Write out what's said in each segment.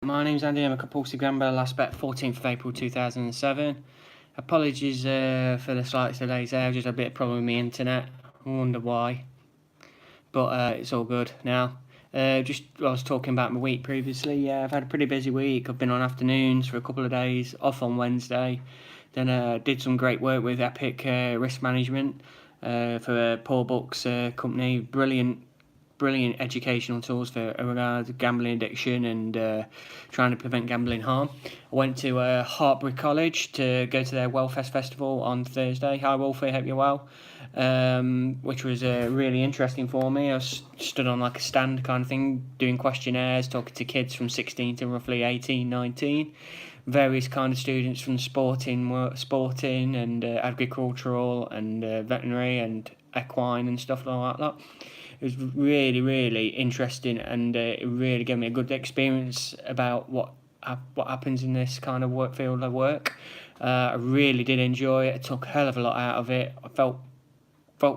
My name's Andy, I'm a compulsive gambler, last bet 14th of April 2007. Apologies for the slight delays there, I've just had a bit of problem with my internet, I wonder why, but it's all good now. I was talking about my week previously. I've had a pretty busy week. I've been on afternoons for a couple of days, off on Wednesday, then did some great work with Epic Risk Management for Paul Buck's company. Brilliant educational tools for regards gambling addiction and trying to prevent gambling harm. I went to Hartbury College to go to their Wellfest Festival on Thursday. Hi Wolfie, hope you're well. Which was really interesting for me. I was stood on like a stand kind of thing, doing questionnaires, talking to kids from 16 to roughly 18, 19. Various kind of students from sporting and agricultural and veterinary and equine and stuff like that. It was really interesting, and it really gave me a good experience about what happens in this kind of field of work. I really did enjoy it. I took a hell of a lot out of it. I felt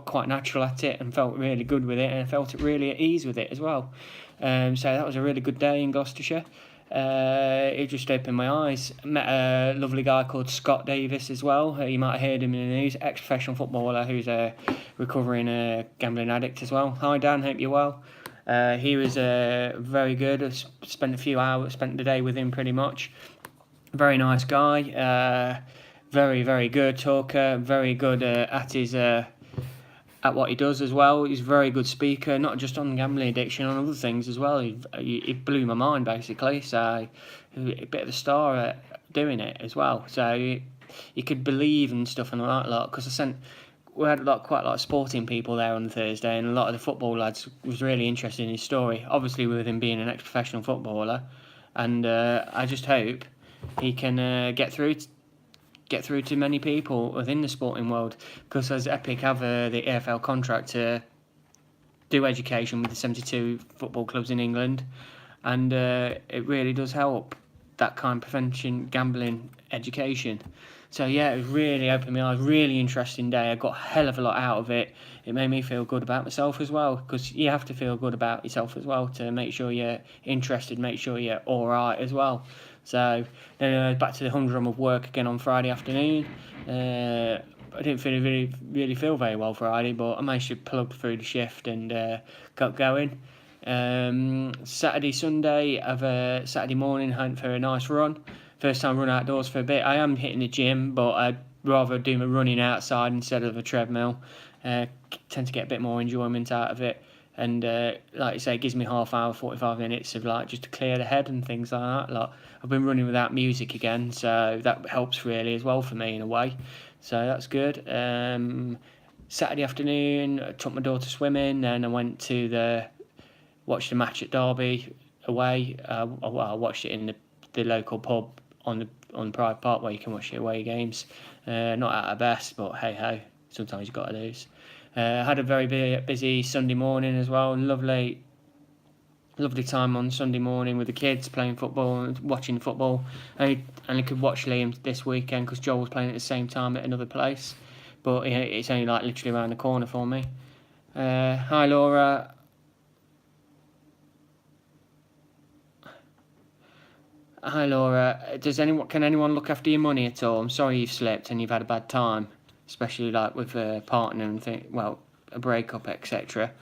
quite natural at it and felt really good with it, and I felt really at ease with it as well. So that was a really good day in Gloucestershire. It just opened my eyes. Met a lovely guy called Scott Davis as well. You might have heard him in the news. Ex-professional footballer who's a recovering gambling addict as well. Hi Dan, hope you're well. He was very good. I spent the day with him pretty much. Very nice guy. Very good talker. Very good at what he does as well. He's a very good speaker, not just on gambling addiction, on other things as well. He blew my mind basically. So a bit of a star at doing it as well. So you could believe and stuff and all that lot. Because we had quite a lot of sporting people there on the Thursday, and a lot of the football lads was really interested in his story. Obviously, with him being an ex-professional footballer, and I just hope he can get through to many people within the sporting world, because as Epic have the AFL contract to do education with the 72 football clubs in England, and it really does help that kind of prevention gambling education. So yeah, it really opened my eyes. Really interesting day. I got a hell of a lot out of it. It made me feel good about myself as well, because you have to feel good about yourself as well to make sure you're interested, make sure you're all right as well. So then back to the humdrum of work again on Friday afternoon. I didn't really feel very well Friday, but I managed to plug through the shift and got going. Saturday morning, I went for a nice run. First time run outdoors for a bit. I am hitting the gym, but I'd rather do my running outside instead of a treadmill. Tend to get a bit more enjoyment out of it. And like you say, it gives me half hour, 45 minutes of just to clear the head and things like that. I've been running without music again, so that helps really as well for me in a way. So that's good. Saturday afternoon, I took my daughter swimming, and I went to watched the match at Derby away. I watched it in the local pub on Pride Park, where you can watch the away games. Not at our best, but hey ho, sometimes you've got to lose. Had a very busy Sunday morning as well. Lovely time on Sunday morning with the kids playing football and watching football. And I could watch Liam this weekend because Joel was playing at the same time at another place. But it's only literally around the corner for me. Hi Laura. Hi Laura. Can anyone look after your money at all? I'm sorry you've slipped and you've had a bad time, especially with a partner and a breakup, etc.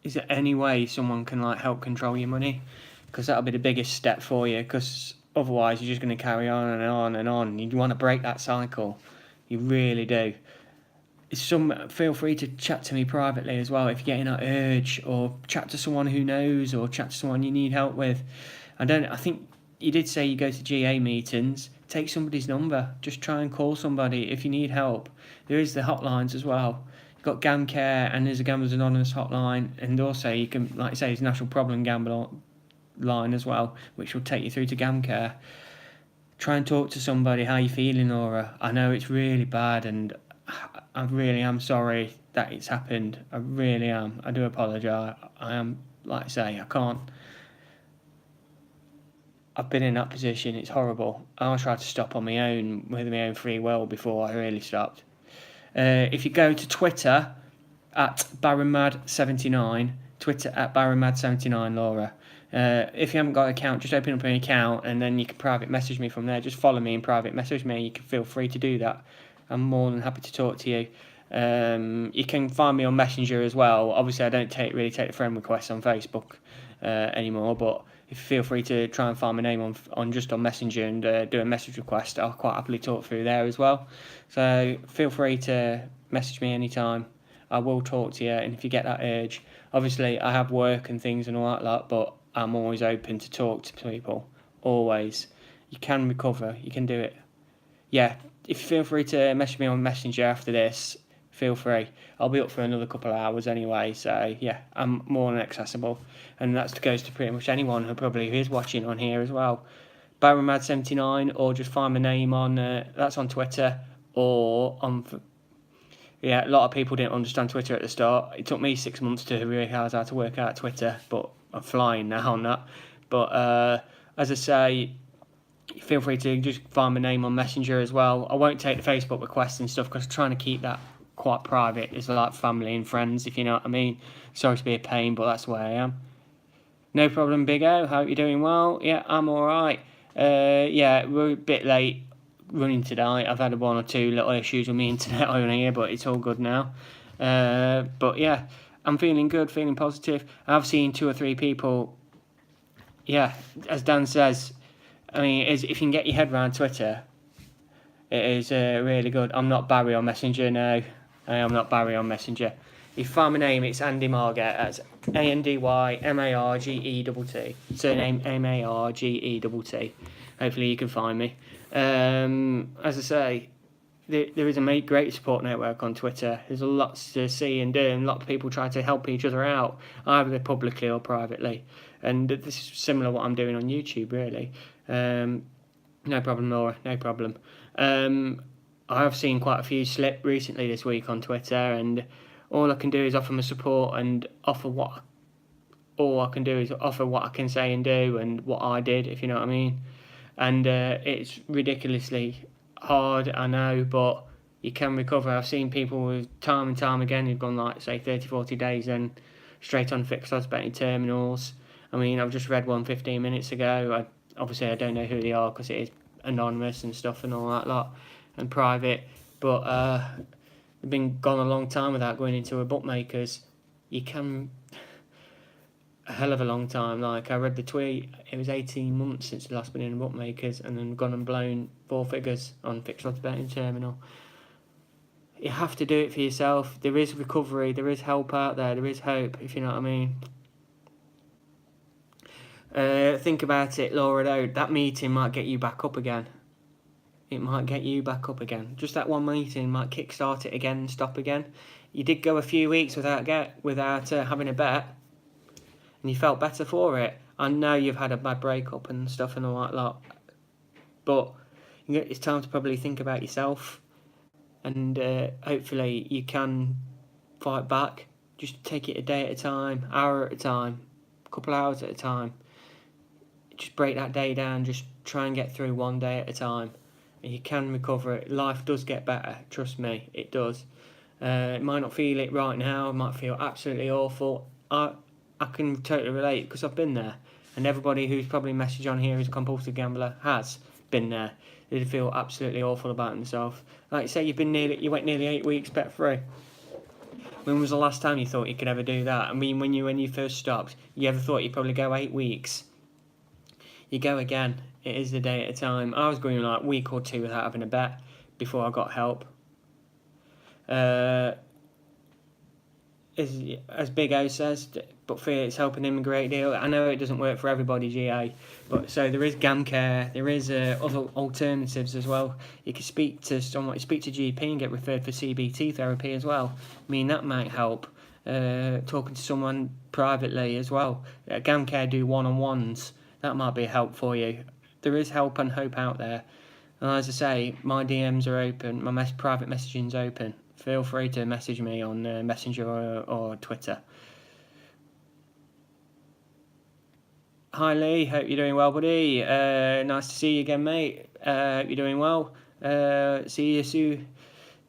Is there any way someone can help control your money? Because that'll be the biggest step for you. Because otherwise, you're just going to carry on and on and on. You want to break that cycle. You really do. Feel free to chat to me privately as well if you're getting that urge, or chat to someone who knows, or chat to someone you need help with. I think you did say you go to GA meetings. Take somebody's number. Just try and call somebody if you need help. There is the hotlines as well. You've got GamCare, and there's a Gamblers Anonymous hotline, and also you can, like I say, there's National Problem Gambler line as well, which will take you through to GamCare. Try and talk to somebody. How you feeling, Laura? I know it's really bad, and I really am sorry that it's happened. I really am. I do apologise. I am, like I say, I can't. I've been in that position. It's horrible. I tried to stop on my own with my own free will before I really stopped. If you go to Twitter at BaronMad79, Twitter at BarryMad79, Laura. If you haven't got an account, just open up an account and then you can private message me from there. Just follow me and private message me. You can feel free to do that. I'm more than happy to talk to you. You can find me on Messenger as well. Obviously, I don't really take the friend requests on Facebook anymore, but if you feel free to try and find my name on Messenger and do a message request, I'll quite happily talk through there as well. So feel free to message me anytime. I will talk to you, and if you get that urge, obviously I have work and things and all that lot, but I'm always open to talk to people. Always. You can recover. You can do it. Yeah, if you feel free to message me on Messenger after this, feel free. I'll be up for another couple of hours anyway, so yeah, I'm more than accessible. And that goes to pretty much anyone who probably is watching on here as well. BarryMad79, or just find my name on, that's on Twitter, or on... Yeah, a lot of people didn't understand Twitter at the start. It took me 6 months to realise how to work out Twitter, but I'm flying now on that. But as I say, feel free to just find my name on Messenger as well. I won't take the Facebook requests and stuff because I'm trying to keep that quite private. It's like family and friends, if you know what I mean. Sorry to be a pain, but that's the way I am. No problem, Big O. Hope you're doing well. Yeah, I'm alright. Yeah, we're a bit late running tonight. I've had one or two little issues with my internet on here, but it's all good now. But yeah, I'm feeling good, feeling positive. I've seen 2 or 3 people. Yeah, as Dan says, I mean, if you can get your head around Twitter, it is really good. I'm not Barry on Messenger, no. I am not Barry on Messenger. If you find my name, it's Andy Margett. That's ANDYMARGETT. Surname MARGETT. Hopefully you can find me. As I say, there is a great support network on Twitter. There's a lot to see and do, and a lot of people try to help each other out, either publicly or privately. And this is similar to what I'm doing on YouTube, really. No problem, Laura, no problem. I have seen quite a few slip recently this week on Twitter, and all I can do is offer my support and offer what I can say and do and what I did, if you know what I mean. And it's ridiculously hard, I know, but you can recover. I've seen people with time and time again who've gone like, say, 30, 40 days and straight on fixed odds betting terminals. I mean, I've just read one 15 minutes ago. Obviously, I don't know who they are because it is anonymous and stuff and all that lot and private, but they've been gone a long time without going into a bookmaker's. You can... a hell of a long time. Like, I read the tweet, it was 18 months since the last been in a bookmakers, and then gone and blown 4 figures on fixed odds betting terminal. You have to do it for yourself. There is recovery, there is help out there is hope, if you know what I mean. Think about it, Laura, though. That meeting might get you back up again. It might get you back up again. Just that one meeting might kickstart it again and stop again. You did go a few weeks without having a bet, and you felt better for it. I know you've had a bad breakup and stuff and all that lot, but it's time to probably think about yourself, and hopefully you can fight back. Just take it a day at a time, hour at a time, a couple hours at a time. Just break that day down, just try and get through one day at a time, and you can recover it. Life does get better, trust me, it does. It might not feel it right now, it might feel absolutely awful. I can totally relate because I've been there, and everybody who's probably messaged on here who's a compulsive gambler has been there. They feel absolutely awful about themselves. Like, say you went nearly 8 weeks bet free. When was the last time you thought you could ever do that? I mean, when you first stopped, you ever thought you'd probably go 8 weeks? You go again. It is a day at a time. I was going like a week or 2 without having a bet before I got help. As Big O says, but fear it's helping him a great deal. I know it doesn't work for everybody, GA, but so there is GamCare, there is other alternatives as well. You can speak to GP and get referred for CBT therapy as well. I mean, that might help. Talking to someone privately as well. GamCare do one-on-ones. That might be a help for you. There is help and hope out there. And as I say, my DMs are open, my private messaging's open. Feel free to message me on Messenger or Twitter. Hi Lee, hope you're doing well, buddy. Nice to see you again, mate. Hope you're doing well. See you soon.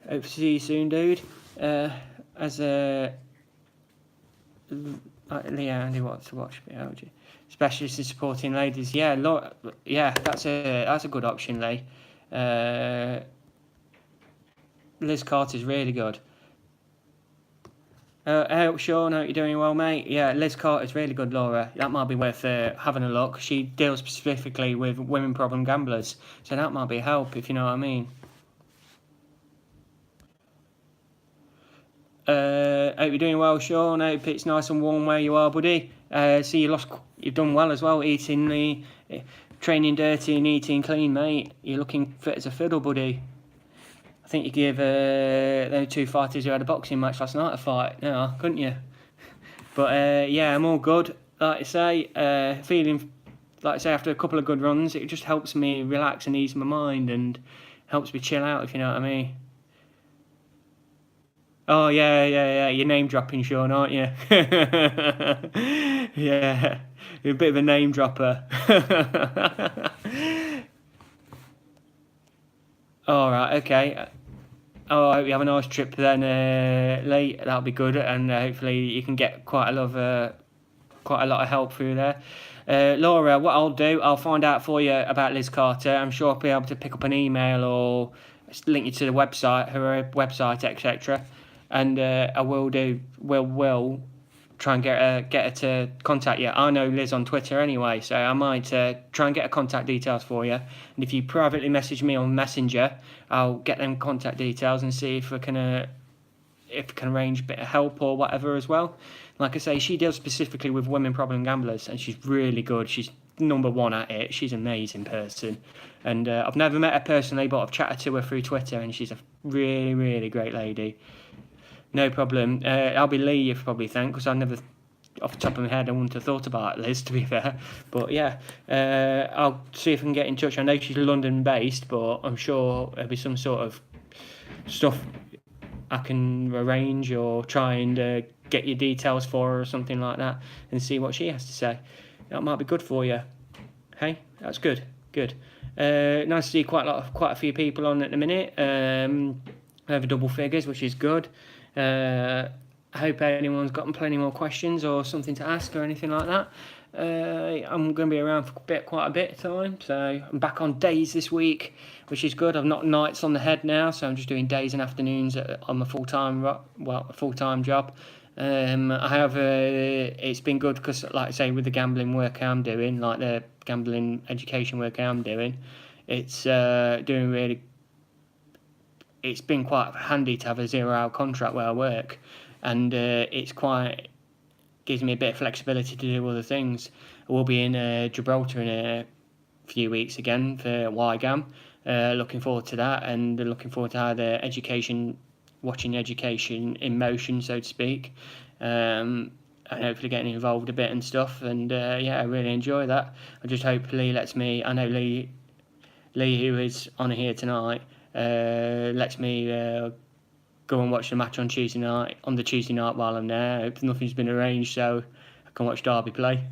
Hope to see you soon, dude. I Leah Andy what to watch BLG. Specialist in supporting ladies. Yeah, that's a good option, Lee. Liz Carter's really good. Sean, hope you're doing well, mate. Yeah, Liz Carter's really good, Laura. That might be worth having a look. She deals specifically with women problem gamblers, so that might be a help, if you know what I mean. Hope you're doing well, Sean. Hope it's nice and warm where you are, buddy. See, you've done well as well, training dirty and eating clean, mate. You're looking fit as a fiddle, buddy. I think you gave those two fighters who had a boxing match last night a fight, no, couldn't you? But yeah, I'm all good. Like I say, feeling like I say after a couple of good runs, it just helps me relax and ease my mind and helps me chill out, if you know what I mean. Oh yeah. You're name dropping, Sean, aren't you? Yeah, you're a bit of a name dropper. All right, okay. Oh, I hope you have a nice trip then, Lee. That'll be good, and hopefully you can get quite a lot of help through there. Laura, what I'll do, I'll find out for you about Liz Carter. I'm sure I'll be able to pick up an email or link you to the website, her website, etc. And I will try and get her to contact you. I know Liz on Twitter anyway, so I might try and get her contact details for you. And if you privately message me on Messenger, I'll get them contact details and see if I can arrange a bit of help or whatever as well. Like I say, she deals specifically with women problem gamblers, and she's really good. She's number one at it. She's an amazing person. And I've never met her personally, but I've chatted to her through Twitter, and she's a really, really great lady. No problem. I'll be Lee, you probably think, because I never, off the top of my head, I wouldn't have thought about Liz, to be fair. But yeah, I'll see if I can get in touch. I know she's London-based, but I'm sure there'll be some sort of stuff I can arrange or try and get your details for her or something like that and see what she has to say. That might be good for you. Hey, that's good. Good. Nice to see quite a few people on at the minute. Over double figures, which is good. I hope anyone's got plenty more questions or something to ask or anything like that. I'm going to be around for quite a bit of time, so I'm back on days this week, which is good. I've not nights on the head now, so I'm just doing days and afternoons on my full-time job. I have it's been good because, like I say, with the gambling work I'm doing, like the gambling education work I'm doing, it's doing really. It's been quite handy to have a 0-hour contract where I work, and gives me a bit of flexibility to do other things. I will be in Gibraltar in a few weeks again for YGAM. Looking forward to that, and looking forward to how watching education in motion, so to speak, and hopefully getting involved a bit and stuff. And yeah, I really enjoy that. I just hope Lee lets me. I know Lee, who is on here tonight, lets me go and watch the match on the Tuesday night while I'm there. I hope nothing's been arranged so I can watch Derby play.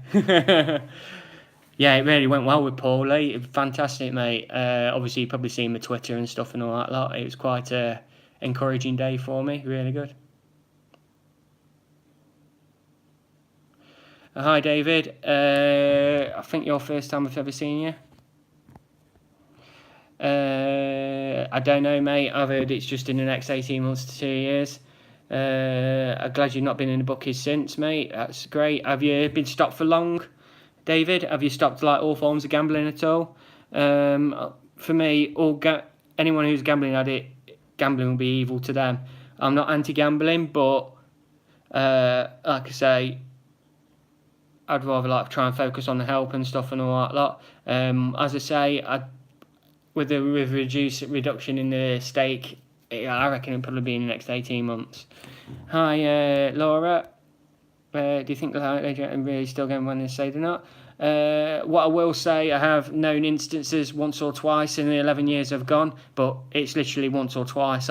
Yeah, it really went well with Paul Lee. Fantastic, mate. Obviously, you've probably seen my Twitter and stuff and all that lot. It was quite a encouraging day for me. Really good. Hi, David. I think your first time I've ever seen you. I don't know, mate. I've heard it's just in the next 18 months to 2 years. I'm glad you've not been in the bookies since, mate. That's great. Have you been stopped for long, David? Have you stopped like all forms of gambling at all? For me, anyone who's gambling addict, gambling will be evil to them. I'm not anti-gambling, but like I say, I'd rather try and focus on the help and stuff and all that lot. As I say, with the reduction in the stake, I reckon it'll probably be in the next 18 months. Hi, Laura. Do you think they're really still going when they say they're not? What I will say, I have known instances once or twice in the 11 years I've gone, but it's literally once or twice.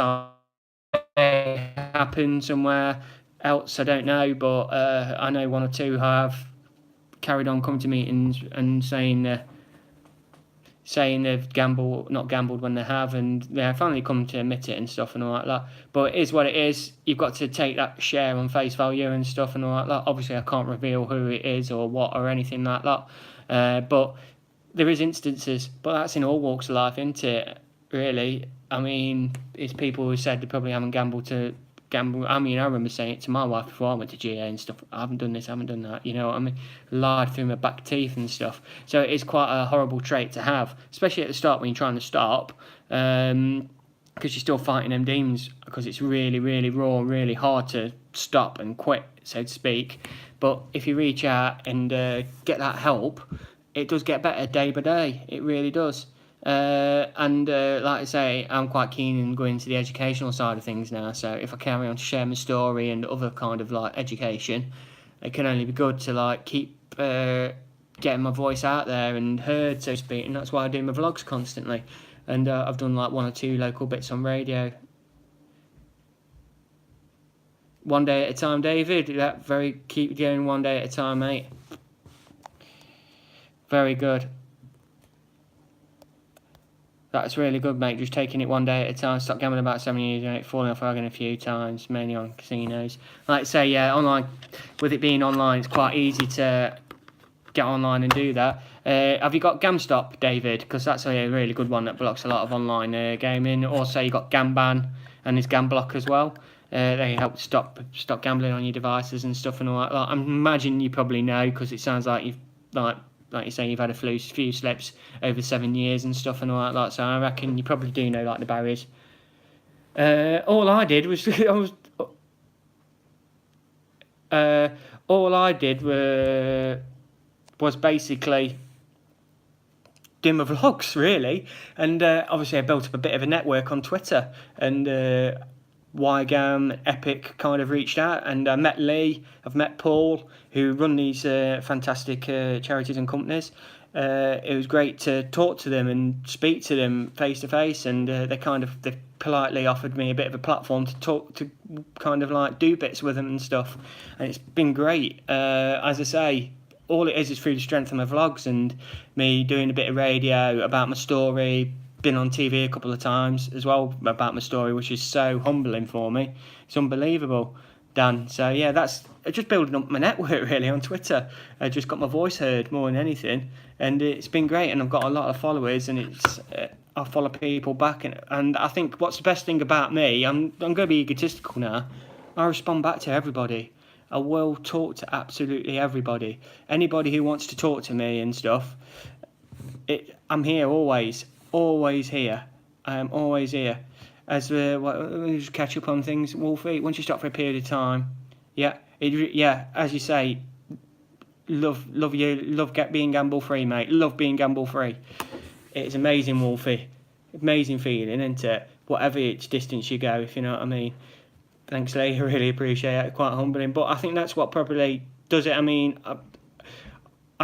Happened somewhere else, I don't know, but I know one or two have carried on coming to meetings and saying saying they've not gambled when they have, and they finally come to admit it and stuff and all like that. But it is what it is. You've got to take that share on face value and stuff and all like that. Obviously, I can't reveal who it is or what or anything like that. But there is instances, but that's in all walks of life, isn't it? Really, I mean, it's people who said they probably haven't gambled. I mean, I remember saying it to my wife before I went to GA and stuff. I haven't done this, I haven't done that. You know what I mean? Lied through my back teeth and stuff. So it is quite a horrible trait to have, especially at the start when you're trying to stop, because you're still fighting them demons. Because it's really, really raw, really hard to stop and quit, so to speak. But if you reach out and get that help, it does get better day by day. It really does. Like I say, I'm quite keen in going into the educational side of things now. So if I carry on to share my story and other kind of like education, it can only be good to like keep getting my voice out there and heard, so to speak. And that's why I do my vlogs constantly. And I've done like 1 or 2 local bits on radio. One day at a time, David. Keep going one day at a time, mate. Very good. That's really good, mate. Just taking it one day at a time. Stopped gambling about 7 years ago, falling off wagon a few times, mainly on casinos. Like I say, yeah, online. With it being online, it's quite easy to get online and do that. Have you got GamStop, David? Because that's a really good one that blocks a lot of online gaming. Also, you got GamBan and his GamBlock as well. They help stop gambling on your devices and stuff and all that. I imagine you probably know, because it sounds like you've like you say, you've had a few slips over 7 years and stuff and all that. So I reckon you probably do know like the barriers. All I did was was basically do my vlogs, really, and obviously I built up a bit of a network on Twitter, and Wygam, Epic kind of reached out, and I met Lee, I've met Paul, who run these fantastic charities and companies. It was great to talk to them and speak to them face to face, and they politely offered me a bit of a platform to talk to, kind of like do bits with them and stuff, and it's been great. As I say, all it is through the strength of my vlogs and me doing a bit of radio about my story. Been on TV a couple of times as well about my story, which is so humbling for me. It's unbelievable, Dan. So yeah, that's just building up my network really on Twitter. I just got my voice heard more than anything, and it's been great. And I've got a lot of followers, and it's I follow people back, and I think what's the best thing about me, I'm going to be egotistical now. I respond back to everybody. I will talk to absolutely everybody. Anybody who wants to talk to me and stuff, I'm here always. Always here. I am always here. As we just catch up on things, Wolfie. Once you stop for a period of time, as you say, love being gamble free, mate. Love being gamble free. It's amazing, Wolfie. Amazing feeling, isn't it? Whatever distance you go, if you know what I mean. Thanks, Lee. I really appreciate it. Quite humbling, but I think that's what probably does it. I mean, I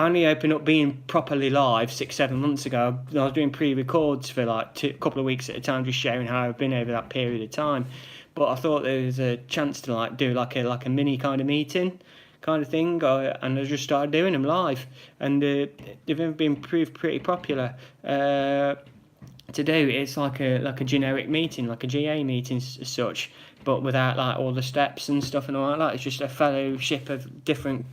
only opened up being properly live 6-7 months ago. I was doing pre-records for like a couple of weeks at a time, just sharing how I've been over that period of time. But I thought there was a chance to like do like a mini kind of meeting kind of thing, and I just started doing them live, and they've been proved pretty popular. To do it's like a generic meeting, like a GA meeting as such, but without like all the steps and stuff and all like that. It's just a fellowship of different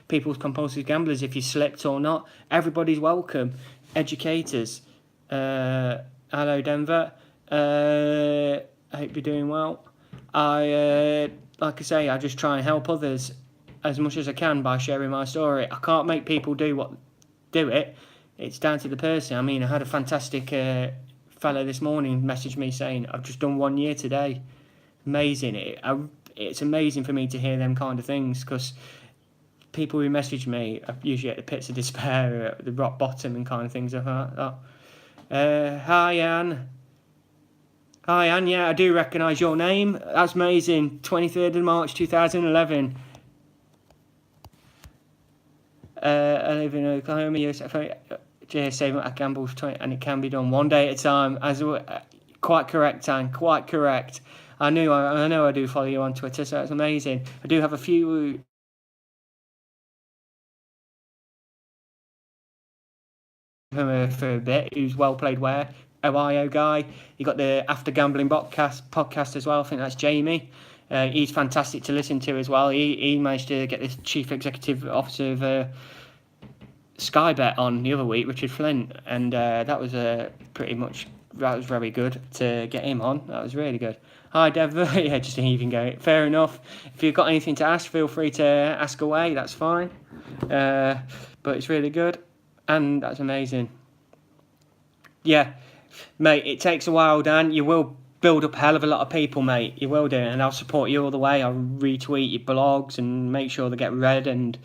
people's compulsive gamblers. If you slipped or not, everybody's welcome. Educators. Hello, Denver. I hope you're doing well. Like I say, I just try and help others as much as I can by sharing my story. I can't make people do it. It's down to the person. I mean, I had a fantastic fellow this morning message me saying, I've just done 1 year today. Amazing. It's amazing for me to hear them kind of things, because people who message me are usually at the pits of despair, at the rock bottom and kind of things like that. Hi, Anne. Hi, Anne. Yeah, I do recognise your name. That's amazing. 23rd of March 2011. I live in Oklahoma, USA. JSA at Gamble's 20, and it can be done one day at a time. Quite correct, Anne. Quite correct. I know I do follow you on Twitter, so it's amazing. I do have a few for a bit, who's well played where. Ohio guy. You got the After Gambling podcast as well. I think that's Jamie. He's fantastic to listen to as well. He managed to get this chief executive officer of Sky Bet on the other week, Richard Flint, and that was very good to get him on. That was really good. Hi, Dev. Yeah, just even go. Fair enough. If you've got anything to ask, feel free to ask away. That's fine. But it's really good, and that's amazing. Yeah, mate. It takes a while, Dan. You will build up a hell of a lot of people, mate. You will do, and I'll support you all the way. I'll retweet your blogs and make sure they get read, and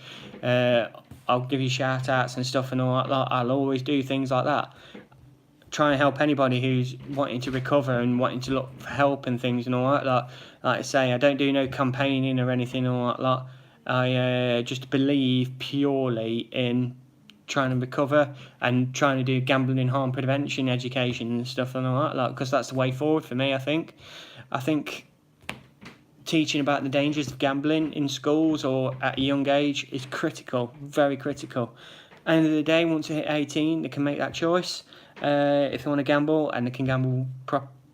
I'll give you shout outs and stuff and all that. I'll always do things like that. Try and help anybody who's wanting to recover and wanting to look for help and things and all that. Like I say, I don't do no campaigning or anything and all that. I just believe purely in trying to recover and trying to do gambling and harm prevention education and stuff and all that. Because that's the way forward for me, I think. I think teaching about the dangers of gambling in schools or at a young age is critical, very critical. At the end of the day, once they hit 18, they can make that choice. If they want to gamble, and they can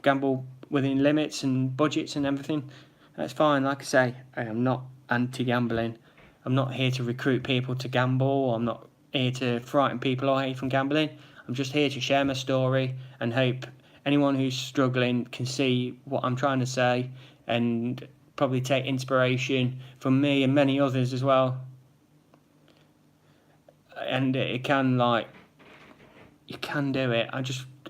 gamble within limits and budgets and everything, that's fine. Like I say, I am not anti-gambling. I'm not here to recruit people to gamble. I'm not here to frighten people away from gambling. I'm just here to share my story and hope anyone who's struggling can see what I'm trying to say and probably take inspiration from me and many others as well. And it can, you can do it.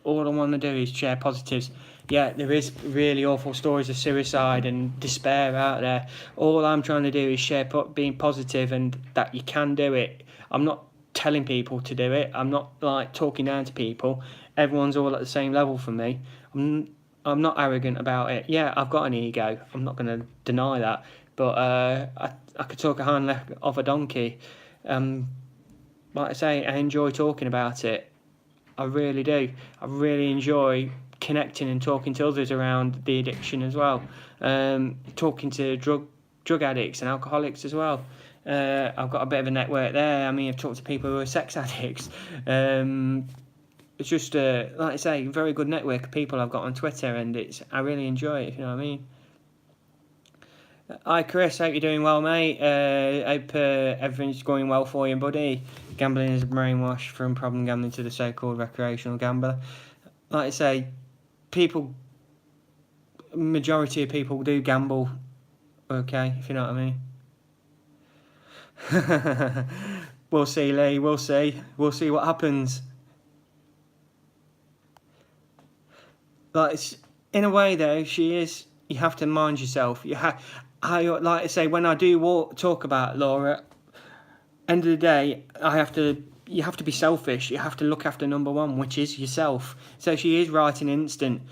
All I want to do is share positives. Yeah, there is really awful stories of suicide and despair out there. All I'm trying to do is share being positive and that you can do it. I'm not telling people to do it. I'm not talking down to people. Everyone's all at the same level for me. I'm not arrogant about it. Yeah, I've got an ego. I'm not going to deny that. But I could talk a hind leg off a donkey. Like I say, I enjoy talking about it. I really do. I really enjoy connecting and talking to others around the addiction as well. Talking to drug addicts and alcoholics as well. I've got a bit of a network there. I mean, I've talked to people who are sex addicts. It's just, like I say, a very good network of people I've got on Twitter, and I really enjoy it, if you know what I mean. Hi Chris, hope you're doing well, mate. Hope everything's going well for you, buddy. Gambling is a brainwash from problem gambling to the so-called recreational gambler. Like I say, majority of people do gamble, okay, if you know what I mean. We'll see, Lee, we'll see. We'll see what happens. In a way, though, you have to mind yourself. I like to say, when I do talk about Laura, end of the day, you have to be selfish. You have to look after number one, which is yourself. So she is right in an instant.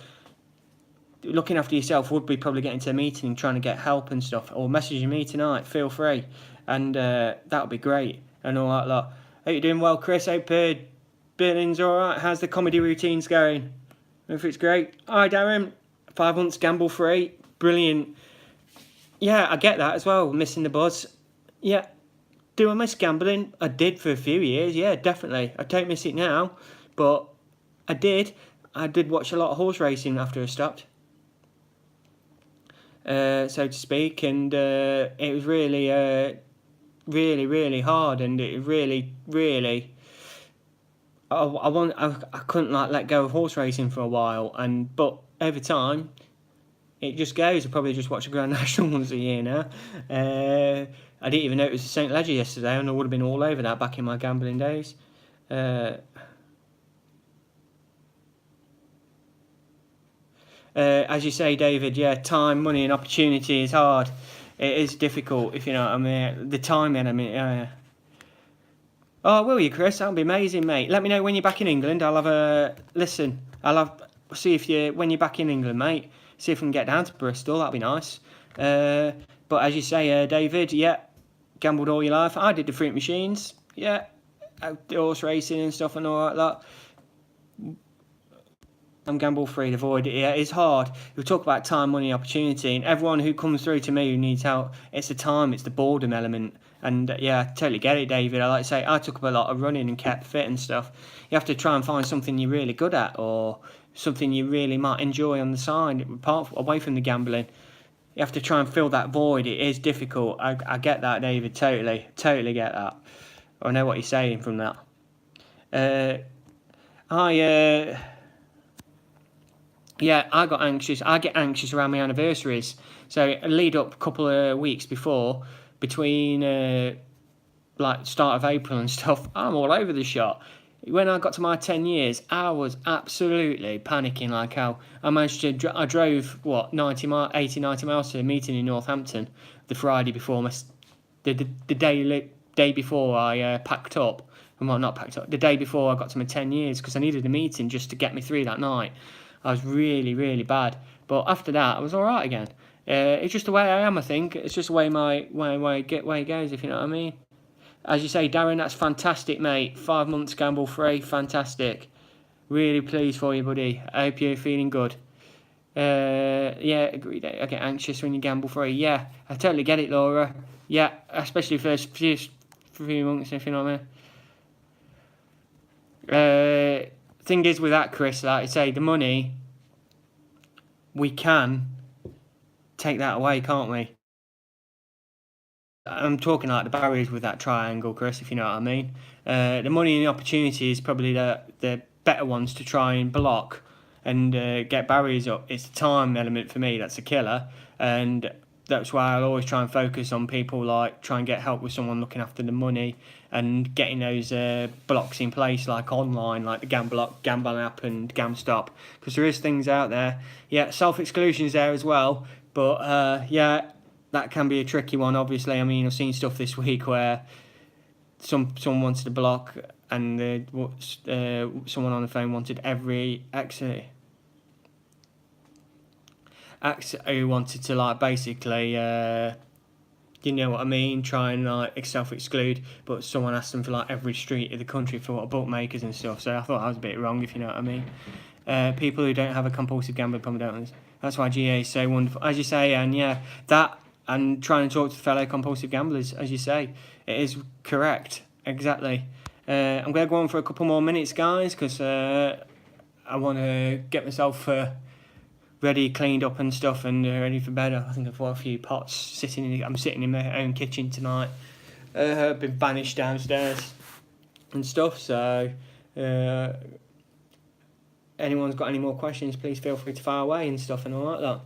Looking after yourself would be probably getting to a meeting and trying to get help and stuff, or messaging me tonight. Feel free, and that would be great and all that lot. Hope you're doing well, Chris. Hope Berlin's all right. How's the comedy routines going? Hope it's great. Hi, Darren. 5 months gamble free. Brilliant. Yeah, I get that as well, missing the buzz. Yeah, do I miss gambling? I did for a few years, yeah, definitely. I don't miss it now, but I did. I did watch a lot of horse racing after I stopped, so to speak, and it was really, really, really hard, and it really, really... I couldn't let go of horse racing for a while, but over time... It just goes. I probably just watch a Grand National once a year now. I didn't even know it was the St. Leger yesterday, and I would have been all over that back in my gambling days. As you say, David, yeah, time, money and opportunity is hard. It is difficult, if you know what I mean. The timing, Oh, will you, Chris? That'll be amazing, mate. Let me know when you're back in England. I'll have a... Listen, see if when you're back in England, mate. See if we can get down to Bristol. That'd be nice. But as you say, David, yeah, gambled all your life. I did the fruit machines. Yeah, horse racing and stuff and all that. I'm gamble free. Avoid it. Yeah, it's hard. We talk about time, money, opportunity, and everyone who comes through to me who needs help, it's the time, it's the boredom element, And yeah, I totally get it, David. I like to say, I took up a lot of running and kept fit and stuff. You have to try and find something you're really good at, or something you really might enjoy on the side, away from the gambling. You have to try and fill that void. It is difficult. I get that, David. Totally get that. I know what you're saying from that. I got anxious. I get anxious around my anniversaries. So lead up a couple of weeks before, between like start of April and stuff, I'm all over the shop. When I got to my 10 years, I was absolutely panicking like hell. I managed to, I drove, 80, 90 miles to a meeting in Northampton the Friday before, the day before I packed up. Well, not packed up, the day before I got to my 10 years, because I needed a meeting just to get me through that night. I was really, really bad. But after that, I was all right again. It's just the way I am, I think. It's just the way it goes, if you know what I mean. As you say, Darren, that's fantastic, mate. 5 months gamble free, fantastic. Really pleased for you, buddy. I hope you're feeling good. Agreed. I get anxious when you gamble free. Yeah, I totally get it, Laura. Yeah, especially for a few months, if you know what I mean. Thing is with that, Chris, like I say, the money, we can take that away, can't we? I'm talking like the barriers with that triangle, Chris, if you know what I mean. The money and the opportunity is probably the better ones to try and block and get barriers up. It's the time element for me that's a killer, and that's why I'll always try and focus on people, like try and get help with someone looking after the money and getting those blocks in place, like online, like the Gamble app and GamStop, because there is things out there. Yeah, self-exclusion is there as well, but that can be a tricky one, obviously. I mean, I've seen stuff this week where someone wanted to block, and someone on the phone wanted every exit. Who wanted to, like, basically, you know what I mean, try and like self-exclude, but someone asked them for like every street of the country for bookmakers and stuff. So I thought I was a bit wrong, if you know what I mean. People who don't have a compulsive gambling problem don't. That's why GA is so wonderful, as you say, and yeah, that. And trying to talk to fellow compulsive gamblers, as you say. It is correct. Exactly. I'm going to go on for a couple more minutes, guys, because I want to get myself ready, cleaned up and stuff, and ready for bed. I think I've got a few pots I'm sitting in my own kitchen tonight. I've been banished downstairs and stuff, so anyone's got any more questions, please feel free to fire away and stuff and all like that.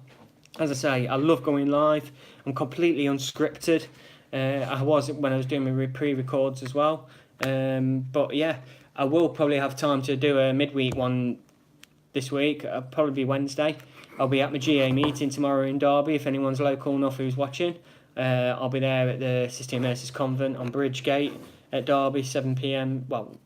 As I say, I love going live. I'm completely unscripted. I was when I was doing my pre-records as well. But yeah, I will probably have time to do a midweek one this week. It'll probably be Wednesday. I'll be at my GA meeting tomorrow in Derby, if anyone's local enough who's watching. I'll be there at the Sister Mercy's Convent on Bridgegate at Derby, 7 p.m. Well,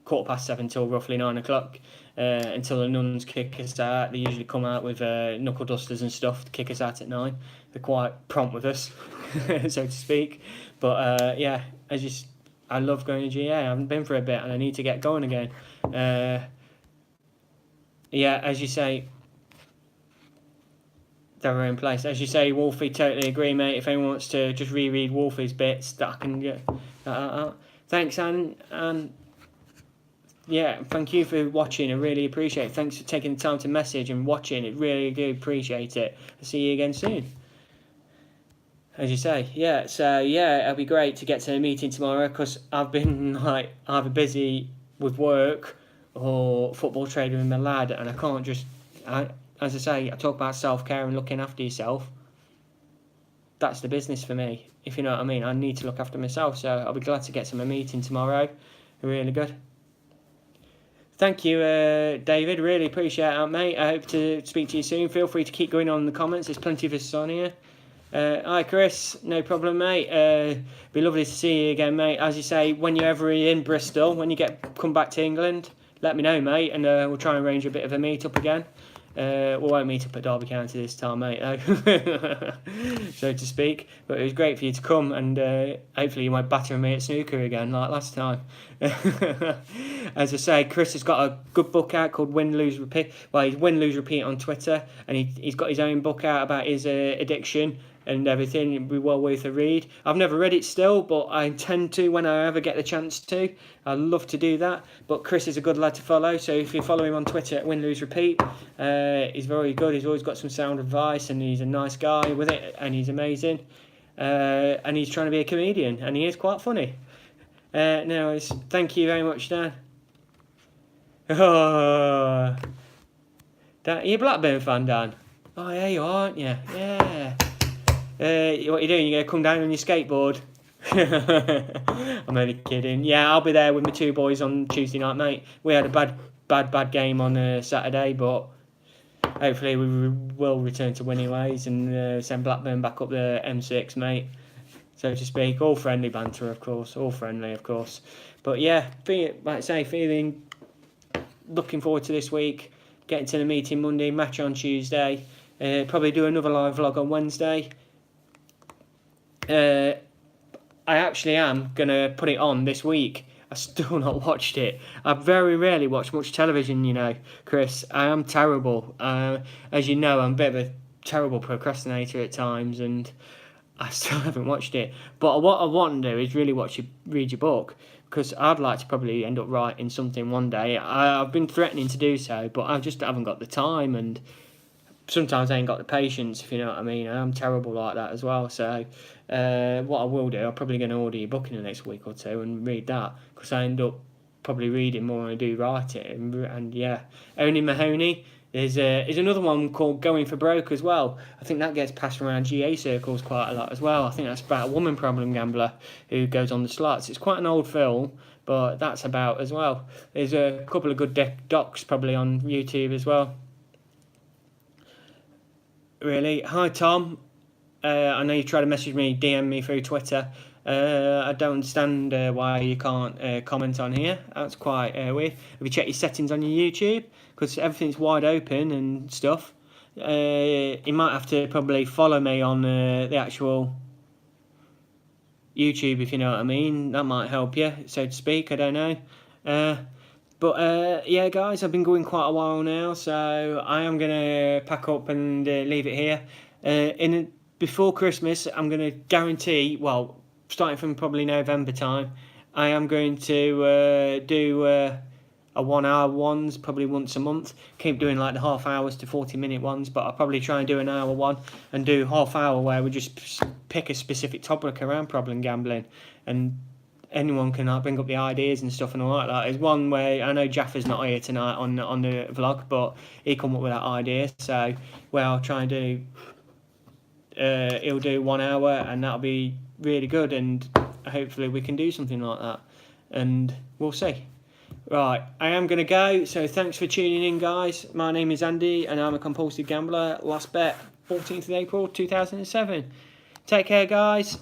7:15 till roughly 9 o'clock. Until the nuns kick us out. They usually come out with knuckle dusters and stuff to kick us out at 9. They're quite prompt with us, so to speak. But I love going to GA. I haven't been for a bit and I need to get going again. As you say, they're in place. As you say, Wolfie, totally agree, mate. If anyone wants to just reread Wolfie's bits, that I can get. Thanks, Anne. Yeah, thank you for watching. I really appreciate it. Thanks for taking the time to message and watching. I really do appreciate it. I'll see you again soon. As you say, yeah. So yeah, it'll be great to get to the meeting tomorrow, because I've been like either busy with work or football training with my lad, and I can't just. As I say, I talk about self-care and looking after yourself. That's the business for me, if you know what I mean. I need to look after myself, so I'll be glad to get to my meeting tomorrow. Really good. Thank you, David. Really appreciate it, mate. I hope to speak to you soon. Feel free to keep going on in the comments. There's plenty of us on here. Hi, Chris. No problem, mate. Be lovely to see you again, mate. As you say, when you're ever in Bristol, when you come back to England, let me know, mate, and we'll try and arrange a bit of a meet-up again. We won't meet up at Derby County this time, mate, though, so to speak. But it was great for you to come, and hopefully you won't batter me at snooker again like last time. As I say, Chris has got a good book out called Win, Lose, Repeat. Well, he's Win, Lose, Repeat on Twitter, and he's got his own book out about his addiction, and everything. It'd be well worth a read. I've never read it still, but I intend to when I ever get the chance to. I'd love to do that. But Chris is a good lad to follow, so if you follow him on Twitter at Win Lose Repeat, he's very good. He's always got some sound advice, and he's a nice guy with it, and he's amazing. And he's trying to be a comedian, and he is quite funny. Thank you very much, Dan. Oh, Dan, you're a Blackburn fan, Dan? Oh, yeah, you are, aren't you? Yeah. What are you doing? You're going to come down on your skateboard? I'm only kidding. Yeah, I'll be there with my two boys on Tuesday night, mate. We had a bad game on Saturday, but hopefully we will return to winning ways and send Blackburn back up the M6, mate, so to speak. All friendly banter, of course. All friendly, of course. But yeah, looking forward to this week. Getting to the meeting Monday, match on Tuesday. Probably do another live vlog on Wednesday. I actually am going to put it on this week. I've still not watched it. I very rarely watch much television, you know, Chris. I am terrible. As you know, I'm a bit of a terrible procrastinator at times, and I still haven't watched it. But what I want to do is really read your book, because I'd like to probably end up writing something one day. I've been threatening to do so, but I just haven't got the time, and sometimes I ain't got the patience, if you know what I mean. I'm terrible like that as well. So what I will do, I'm probably going to order your book in the next week or two and read that, because I end up probably reading more than I do writing. And yeah, Oni Mahoney. There's another one called Going for Broke as well. I think that gets passed around GA circles quite a lot as well. I think that's about a woman problem gambler who goes on the slots. It's quite an old film, but that's about as well. There's a couple of good docs probably on YouTube as well. Really. Hi, Tom. I know you tried to message me, DM me through Twitter. I don't understand why you can't comment on here. That's quite weird. Have you checked your settings on your YouTube? Because everything's wide open and stuff. You might have to probably follow me on the actual YouTube, if you know what I mean. That might help you, so to speak. I don't know. But yeah, guys, I've been going quite a while now, so I am going to pack up and leave it here. Before Christmas, I'm going to guarantee, well, starting from probably November time, I am going to do a 1 hour ones, probably once a month. Keep doing like the half hours to 40-minute ones, but I'll probably try and do an hour one and do half hour where we just pick a specific topic around problem gambling, and anyone can bring up the ideas and stuff and all like that. There's one where I know Jaffa's not here tonight on the vlog, but he come up with that idea. So where I'll try and do, he'll do 1 hour, and that'll be really good, and hopefully we can do something like that, and we'll see. Right, I am going to go, so thanks for tuning in, guys. My name is Andy, and I'm a compulsive gambler. Last bet, 14th of April 2007. Take care, guys.